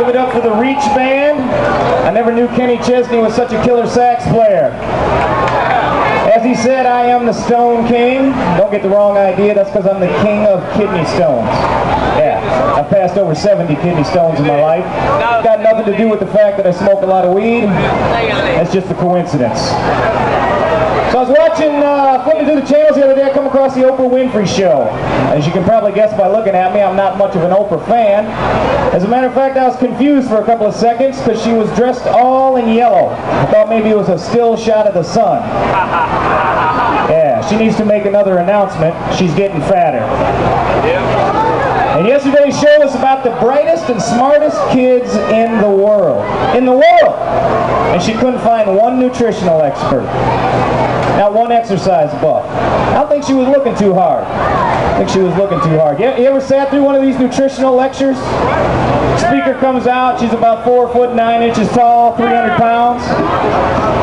Give it up for the Reach Band. I never knew Kenny Chesney was such a killer sax player. As he said, I am the Stone King. Don't get the wrong idea, that's because I'm the king of kidney stones. Yeah, I've passed over 70 kidney stones in my life. It's got nothing to do with the fact that I smoke a lot of weed. That's just a coincidence. So I was watching, flipping through the channels the other day, I come across the Oprah Winfrey Show. As you can probably guess by looking at me, I'm not much of an Oprah fan. As a matter of fact, I was confused for a couple of seconds because she was dressed all in yellow. I thought maybe it was a still shot of the sun. Yeah, she needs to make another announcement. She's getting fatter. And yesterday's show was about the brightest and smartest kids in the world. And she couldn't find one nutritional expert. Not one exercise buff. I don't think she was looking too hard. You ever sat through one of these nutritional lectures? Speaker comes out, she's about 4 foot 9 inches tall, 300 pounds.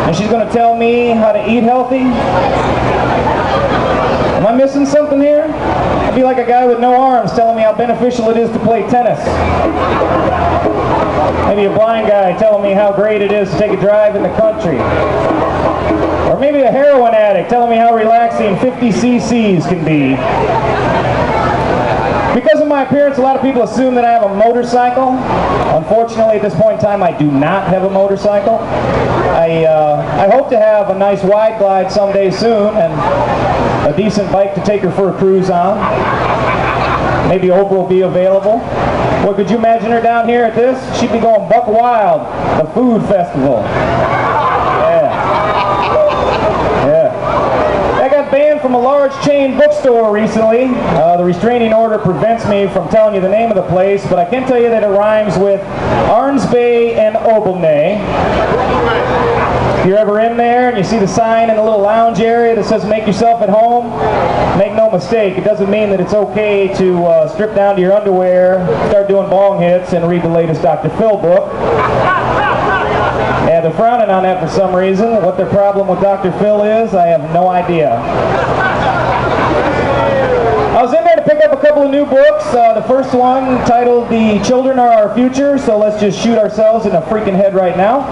And she's going to tell me how to eat healthy? Am I missing something here? I'd be like a guy with no arms telling me how beneficial it is to play tennis. Maybe a blind guy telling me how great it is to take a drive in the country. Or maybe a heroin addict telling me how relaxing 50 cc's can be. Because of my appearance, a lot of people assume that I have a motorcycle. Unfortunately, at this point in time, I do not have a motorcycle. I hope to have a nice wide glide someday soon and a decent bike to take her for a cruise on. Maybe Oprah will be available. Well, could you imagine her down here at this? She'd be going buck wild, the food festival. I got banned from a large chain bookstore recently. The restraining order prevents me from telling you the name of the place, but I can tell you that it rhymes with Arnsbay and Obelnay. If you're ever in there and you see the sign in the little lounge area that says make yourself at home, make no mistake, it doesn't mean that it's okay to strip down to your underwear, start doing bong hits, and read the latest Dr. Phil book. Yeah, they're frowning on that for some reason. What their problem with Dr. Phil is, I have no idea. I was in there to pick up a couple of new books. The first one titled The Children Are Our Future, so let's just shoot ourselves in the freaking head right now.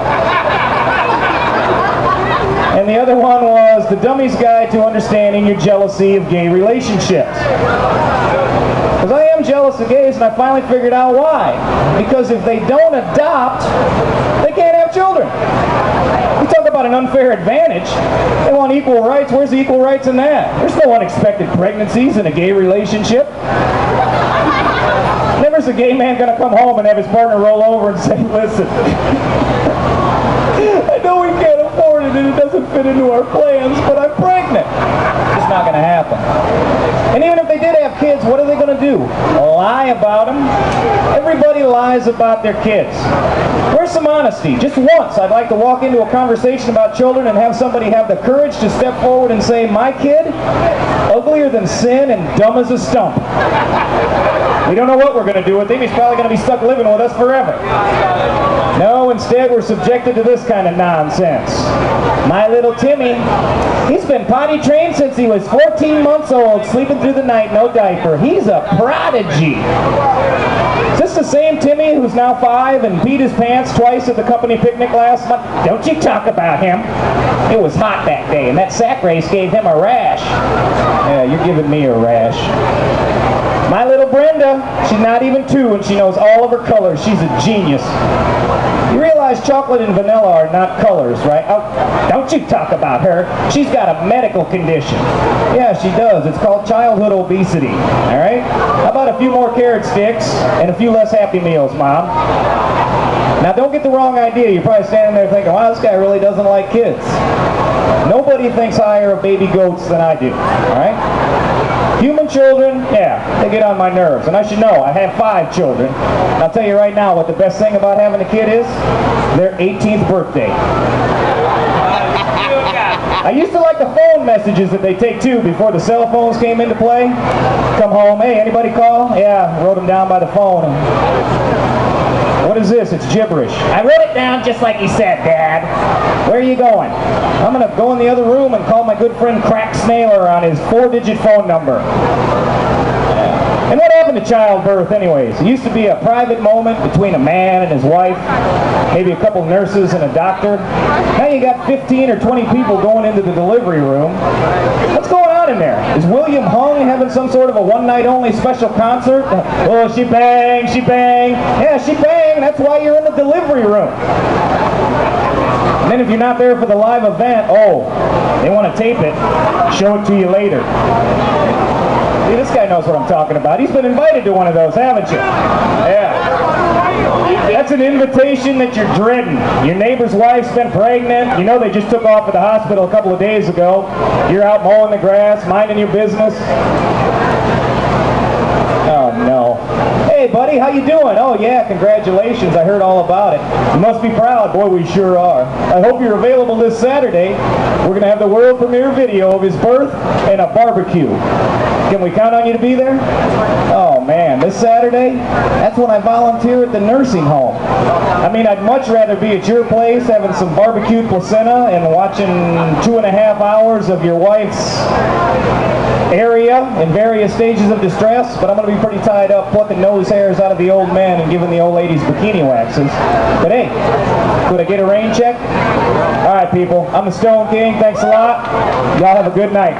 And the other one was The Dummy's Guide to Understanding Your Jealousy of Gay Relationships. Because I am jealous of gays, and I finally figured out why. Because if they don't adopt, they can't have children. We talk about an unfair advantage. They want equal rights. Where's the equal rights in that? There's no unexpected pregnancies in a gay relationship. Never's a gay man going to come home and have his partner roll over and say, listen, I know we can't afford it and it doesn't fit into our plans, but I'm pregnant. It's not going to happen. And even if they did have kids, what are they going to do? Lie about them? Everybody lies about their kids. Where's some honesty? Just once, I'd like to walk into a conversation about children and have somebody have the courage to step forward and say, my kid, uglier than sin and dumb as a stump. We don't know what we're going to do with him. He's probably going to be stuck living with us forever. No, instead we're subjected to this kind of nonsense. My little Timmy, he's been potty trained since he was 14 months old, sleeping through the night, no diaper. He's a prodigy. Is this the same Timmy who's now 5 and peed his pants twice at the company picnic last month? Don't you talk about him. It was hot that day, and that sack race gave him a rash. Yeah, you're giving me a rash. My little Brenda, she's not even 2 and she knows all of her colors. She's a genius. You realize chocolate and vanilla are not colors, right? Oh, don't you talk about her. She's got a medical condition. Yeah, she does. It's called childhood obesity. All right? How about a few more carrot sticks and a few less Happy Meals, Mom? Now, don't get the wrong idea. You're probably standing there thinking, wow, this guy really doesn't like kids. Nobody thinks higher of baby goats than I do. All right? Human children, yeah, they get on my nerves. And I should know, I have 5 children. And I'll tell you right now what the best thing about having a kid is, their 18th birthday. I used to like the phone messages that they take too before the cell phones came into play. Come home, hey, anybody call? Yeah, wrote them down by the phone. What is this? It's gibberish. I wrote it down just like you said, Dad. Where are you going? I'm going to go in the other room and call my good friend Crack Snailer on his 4-digit phone number. And what happened to childbirth anyways? It used to be a private moment between a man and his wife, maybe a couple nurses and a doctor. Now you got 15 or 20 people going into the delivery room. What's going on in there? Is William Hung having some sort of a one-night-only special concert? Oh, she bang, she bang. Yeah, she bang. That's why you're in the delivery room. And then if you're not there for the live event, oh, they want to tape it, show it to you later. See, this guy knows what I'm talking about. He's been invited to one of those, haven't you? Yeah. That's an invitation that you're dreading. Your neighbor's wife's been pregnant. You know they just took off at the hospital a couple of days ago. You're out mowing the grass, minding your business. Oh, no. Hey, buddy, how you doing? Oh, yeah, congratulations. I heard all about it. You must be proud. Boy, we sure are. I hope you're available this Saturday. We're going to have the world premiere video of his birth and a barbecue. Can we count on you to be there? Oh, man, this Saturday? That's when I volunteer at the nursing home. I mean, I'd much rather be at your place having some barbecued placenta and watching 2.5 hours of your wife's area in various stages of distress, but I'm going to be pretty tied up plucking nose hairs out of the old men and giving the old ladies bikini waxes. But hey, could I get a rain check? All right, people, I'm the Stone King. Thanks a lot. Y'all have a good night.